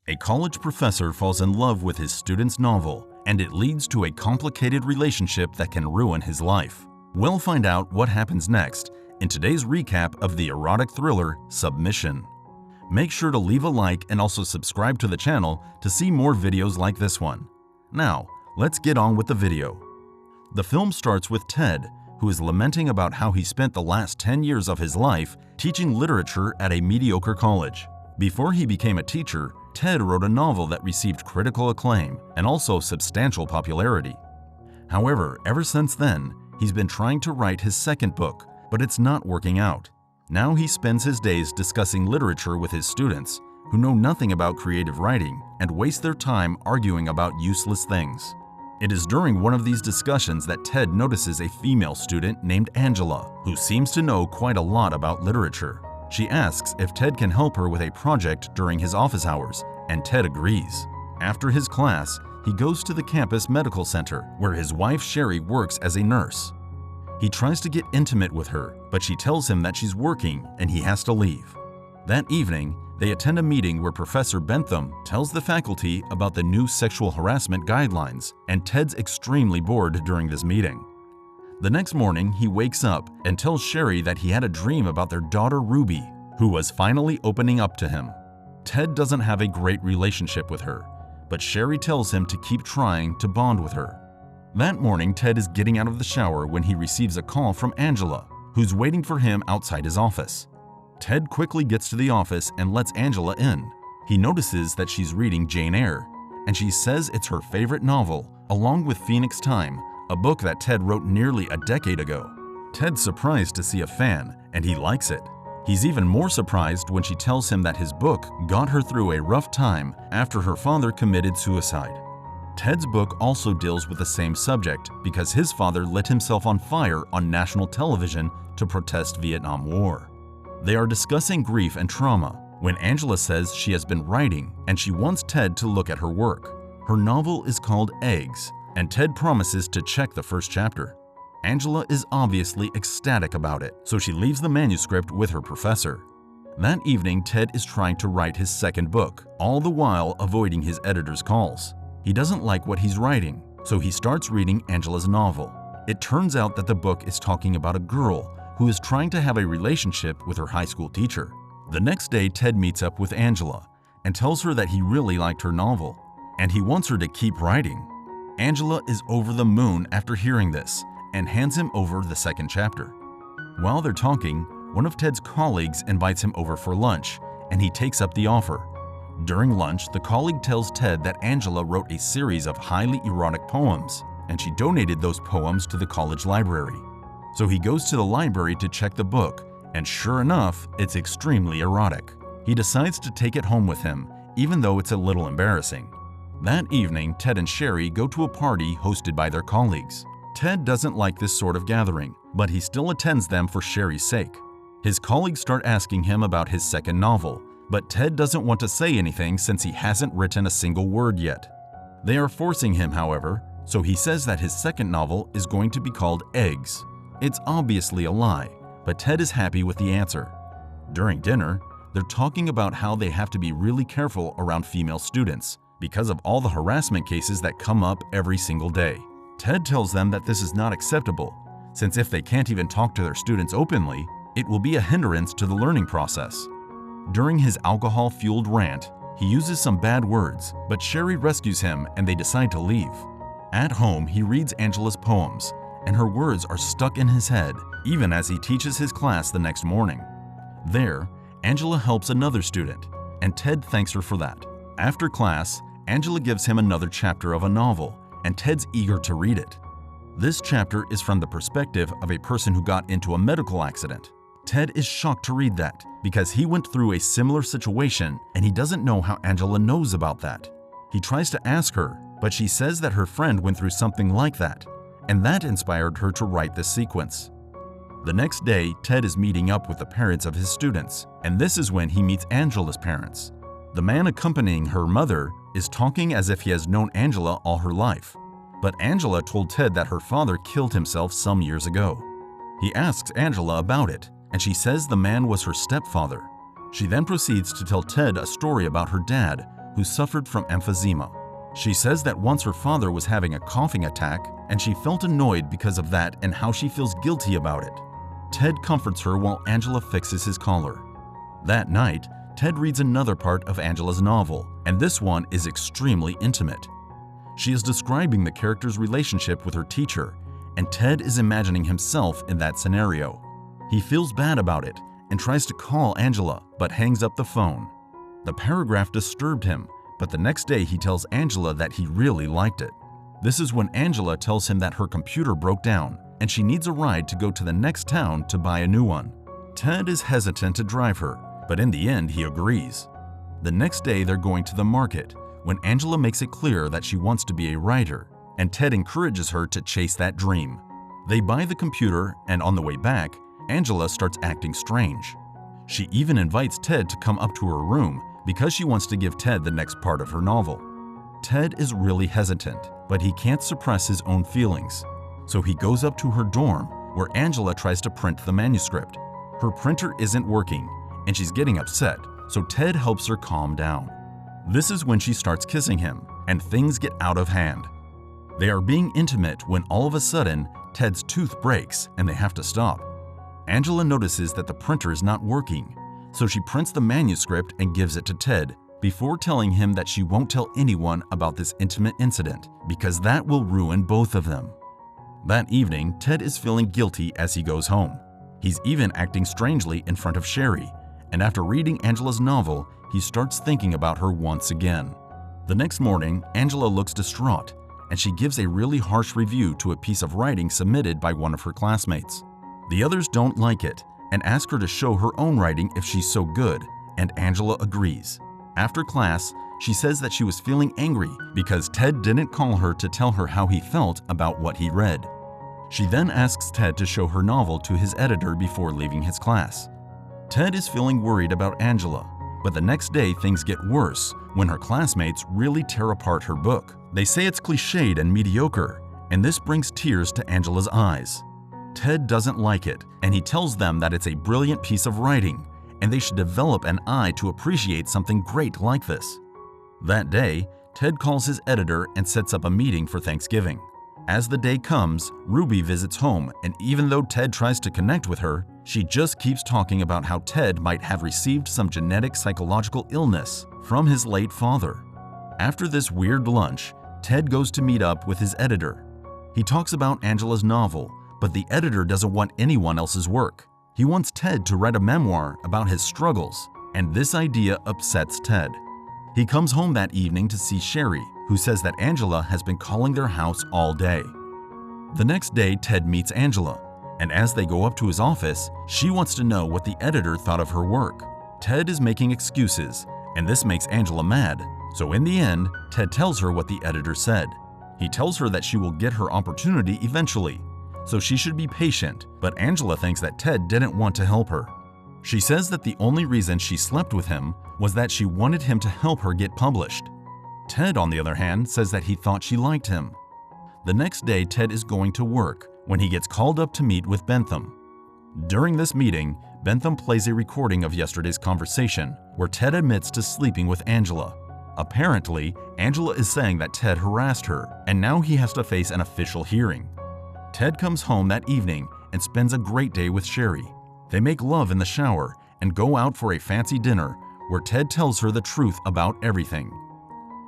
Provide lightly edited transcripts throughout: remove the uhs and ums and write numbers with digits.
A college professor falls in love with his student's novel, and it leads to a complicated relationship that can ruin his life. We'll find out what happens next in today's recap of the erotic thriller Submission. Make sure to leave a like and also subscribe to the channel to see more videos like this one. Now, let's get on with the video. The film starts with Ted, who is lamenting about how he spent the last 10 years of his life teaching literature at a mediocre college. Before he became a teacher, Ted wrote a novel that received critical acclaim and also substantial popularity. However, ever since then, he's been trying to write his second book, but it's not working out. Now he spends his days discussing literature with his students, who know nothing about creative writing and waste their time arguing about useless things. It is during one of these discussions that Ted notices a female student named Angela, who seems to know quite a lot about literature. She asks if Ted can help her with a project during his office hours, and Ted agrees. After his class, he goes to the campus medical center, where his wife Sherry works as a nurse. He tries to get intimate with her, but she tells him that she's working and he has to leave. That evening, they attend a meeting where Professor Bentham tells the faculty about the new sexual harassment guidelines, and Ted's extremely bored during this meeting. The next morning, he wakes up and tells Sherry that he had a dream about their daughter Ruby, who was finally opening up to him. Ted doesn't have a great relationship with her, but Sherry tells him to keep trying to bond with her. That morning, Ted is getting out of the shower when he receives a call from Angela, who's waiting for him outside his office. Ted quickly gets to the office and lets Angela in. He notices that she's reading Jane Eyre, and she says it's her favorite novel, along with Phoenix Time, a book that Ted wrote nearly a decade ago. Ted's surprised to see a fan, and he likes it. He's even more surprised when she tells him that his book got her through a rough time after her father committed suicide. Ted's book also deals with the same subject because his father lit himself on fire on national television to protest Vietnam War. They are discussing grief and trauma when Angela says she has been writing and she wants Ted to look at her work. Her novel is called Eggs, and Ted promises to check the first chapter. Angela is obviously ecstatic about it, so she leaves the manuscript with her professor. That evening, Ted is trying to write his second book, all the while avoiding his editor's calls. He doesn't like what he's writing, so he starts reading Angela's novel. It turns out that the book is talking about a girl who is trying to have a relationship with her high school teacher. The next day, Ted meets up with Angela and tells her that he really liked her novel, and he wants her to keep writing. Angela is over the moon after hearing this and hands him over the second chapter. While they're talking, one of Ted's colleagues invites him over for lunch, and he takes up the offer. During lunch, the colleague tells Ted that Angela wrote a series of highly erotic poems, and she donated those poems to the college library. So he goes to the library to check the book, and sure enough, it's extremely erotic. He decides to take it home with him, even though it's a little embarrassing. That evening, Ted and Sherry go to a party hosted by their colleagues. Ted doesn't like this sort of gathering, but he still attends them for Sherry's sake. His colleagues start asking him about his second novel, but Ted doesn't want to say anything since he hasn't written a single word yet. They are forcing him, however, so he says that his second novel is going to be called Eggs. It's obviously a lie, but Ted is happy with the answer. During dinner, they're talking about how they have to be really careful around female students because of all the harassment cases that come up every single day. Ted tells them that this is not acceptable, since if they can't even talk to their students openly, it will be a hindrance to the learning process. During his alcohol-fueled rant, he uses some bad words, but Sherry rescues him and they decide to leave. At home, he reads Angela's poems, and her words are stuck in his head, even as he teaches his class the next morning. There, Angela helps another student, and Ted thanks her for that. After class, Angela gives him another chapter of a novel, and Ted's eager to read it. This chapter is from the perspective of a person who got into a medical accident. Ted is shocked to read that because he went through a similar situation and he doesn't know how Angela knows about that. He tries to ask her, but she says that her friend went through something like that, and that inspired her to write this sequence. The next day, Ted is meeting up with the parents of his students, and this is when he meets Angela's parents. The man accompanying her mother is talking as if he has known Angela all her life, but Angela told Ted that her father killed himself some years ago. He asks Angela about it, and she says the man was her stepfather. She then proceeds to tell Ted a story about her dad, who suffered from emphysema. She says that once her father was having a coughing attack and she felt annoyed because of that and how she feels guilty about it. Ted comforts her while Angela fixes his collar. That night, Ted reads another part of Angela's novel, and this one is extremely intimate. She is describing the character's relationship with her teacher, and Ted is imagining himself in that scenario. He feels bad about it and tries to call Angela, but hangs up the phone. The paragraph disturbed him, but the next day he tells Angela that he really liked it. This is when Angela tells him that her computer broke down and she needs a ride to go to the next town to buy a new one. Ted is hesitant to drive her, but in the end he agrees. The next day they're going to the market when Angela makes it clear that she wants to be a writer, and Ted encourages her to chase that dream. They buy the computer, and on the way back, Angela starts acting strange. She even invites Ted to come up to her room because she wants to give Ted the next part of her novel. Ted is really hesitant, but he can't suppress his own feelings. So he goes up to her dorm where Angela tries to print the manuscript. Her printer isn't working, and she's getting upset, so Ted helps her calm down. This is when she starts kissing him, and things get out of hand. They are being intimate when all of a sudden, Ted's tooth breaks and they have to stop. Angela notices that the printer is not working, so she prints the manuscript and gives it to Ted before telling him that she won't tell anyone about this intimate incident because that will ruin both of them. That evening, Ted is feeling guilty as he goes home. He's even acting strangely in front of Sherry, and after reading Angela's novel, he starts thinking about her once again. The next morning, Angela looks distraught, and she gives a really harsh review to a piece of writing submitted by one of her classmates. The others don't like it and ask her to show her own writing if she's so good, and Angela agrees. After class, she says that she was feeling angry because Ted didn't call her to tell her how he felt about what he read. She then asks Ted to show her novel to his editor before leaving his class. Ted is feeling worried about Angela, but the next day things get worse when her classmates really tear apart her book. They say it's cliched and mediocre, and this brings tears to Angela's eyes. Ted doesn't like it, and he tells them that it's a brilliant piece of writing, and they should develop an eye to appreciate something great like this. That day, Ted calls his editor and sets up a meeting for Thanksgiving. As the day comes, Ruby visits home, and even though Ted tries to connect with her, she just keeps talking about how Ted might have received some genetic psychological illness from his late father. After this weird lunch, Ted goes to meet up with his editor. He talks about Angela's novel, but the editor doesn't want anyone else's work. He wants Ted to write a memoir about his struggles, and this idea upsets Ted. He comes home that evening to see Sherry, who says that Angela has been calling their house all day. The next day, Ted meets Angela, and as they go up to his office, she wants to know what the editor thought of her work. Ted is making excuses, and this makes Angela mad, so in the end, Ted tells her what the editor said. He tells her that she will get her opportunity eventually, so she should be patient, but Angela thinks that Ted didn't want to help her. She says that the only reason she slept with him was that she wanted him to help her get published. Ted, on the other hand, says that he thought she liked him. The next day, Ted is going to work when he gets called up to meet with Bentham. During this meeting, Bentham plays a recording of yesterday's conversation where Ted admits to sleeping with Angela. Apparently, Angela is saying that Ted harassed her, and now he has to face an official hearing. Ted comes home that evening and spends a great day with Sherry. They make love in the shower and go out for a fancy dinner where Ted tells her the truth about everything.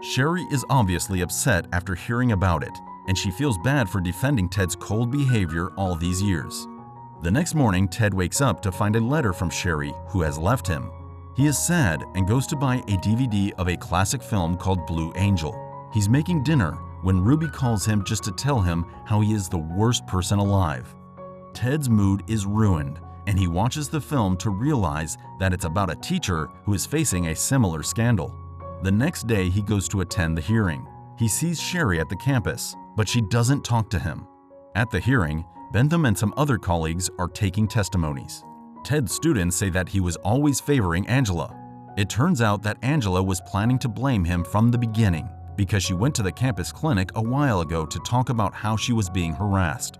Sherry is obviously upset after hearing about it, and she feels bad for defending Ted's cold behavior all these years. The next morning, Ted wakes up to find a letter from Sherry, who has left him. He is sad and goes to buy a DVD of a classic film called Blue Angel. He's making dinner when Ruby calls him just to tell him how he is the worst person alive. Ted's mood is ruined, and he watches the film to realize that it's about a teacher who is facing a similar scandal. The next day, he goes to attend the hearing. He sees Sherry at the campus, but she doesn't talk to him. At the hearing, Bentham and some other colleagues are taking testimonies. Ted's students say that he was always favoring Angela. It turns out that Angela was planning to blame him from the beginning because she went to the campus clinic a while ago to talk about how she was being harassed.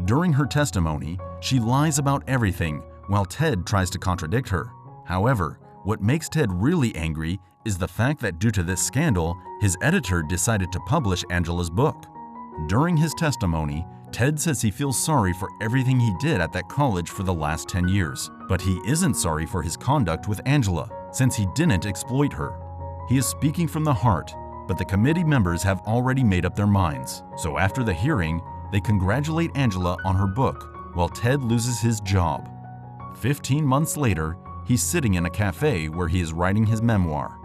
During her testimony, she lies about everything while Ted tries to contradict her. However, What makes Ted really angry is the fact that due to this scandal, his editor decided to publish Angela's book. During his testimony, Ted says he feels sorry for everything he did at that college for the last 10 years, but he isn't sorry for his conduct with Angela, since he didn't exploit her. He is speaking from the heart, but the committee members have already made up their minds. So after the hearing, they congratulate Angela on her book, while Ted loses his job. 15 months later, he's sitting in a cafe where he is writing his memoir.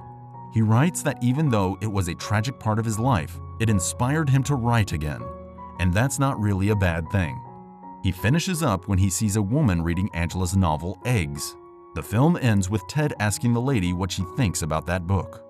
He writes that even though it was a tragic part of his life, it inspired him to write again. And that's not really a bad thing. He finishes up when he sees a woman reading Angela's novel, Eggs. The film ends with Ted asking the lady what she thinks about that book.